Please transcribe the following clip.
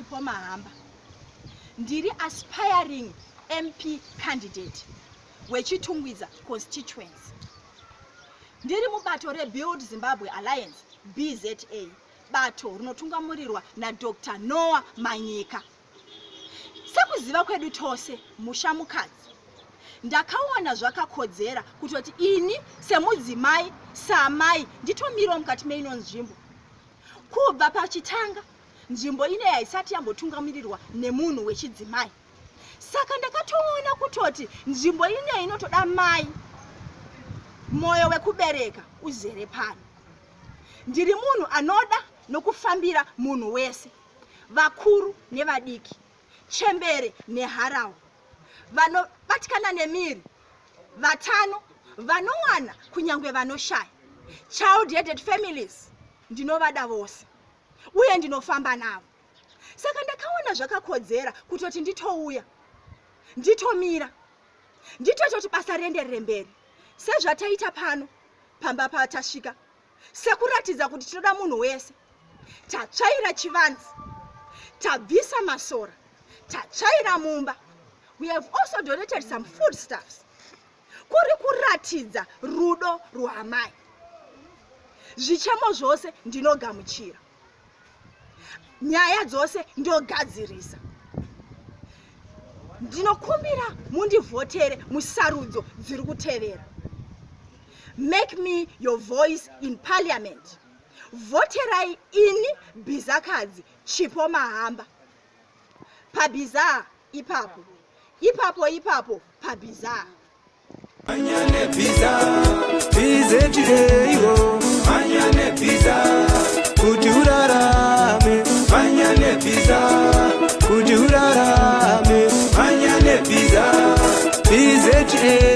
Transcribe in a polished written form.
Chipo Muhamba. Ndiri aspiring MP candidate weChitungwiza constituency. Ndiri mubato reBuild Zimbabwe Alliance BZA, bato rinotungamurirwa naDr. Noah Manyika. Sekuziva kwedu tose mushamukadzi, ndakaona zvakakodzera kutoti ini semudzimai samai nditomirawo mukati meino nzvimbo. Kubva pachitanga nzvimbo ine haisati yambotungamirirwa nemunhu wechidzimai. Saka ndakatoona kutoti nzvimbo ine inotoda mai, moyo wekubereka uzere pano. Ndiri munhu anoda nokufambira munhu wese, vakuru nevadiki, chembere neharahwa, vanobatikana nemiri, vatano, vanowana kunyangwe vanoshaya, child-headed families, ndinovada vose, uye ndinofamba navo. Saka ndakaona zvakakodzera kutoti nditouya, nditomira, nditototi basa rienderere mberi, sezvataita pano pamba patasvika, sekuratidza kuti tinoda munhu wese. Tatsvaira chivanze, tabvisa masora, tatsvaira mumba. We have also donated some foodstuffs. Kuri kuratidza rudo rwaamai. Zvichemo zvose ndinogamuchira, nyaya dzose ndogadzirisa. Ndinokumbira mundivhotere musarudzo dziri kutevera. Make me your voice in parliament. Voterai ini bhizakadzi Chipo Muhamba. Pabhiza ipapo, ipapo pabhiza. Manyane pizza, pizza chireyo. Manyane pizza, kuti urarame. Manyane pizza, kuti urarame. Manyane pizza, pizza chireyo.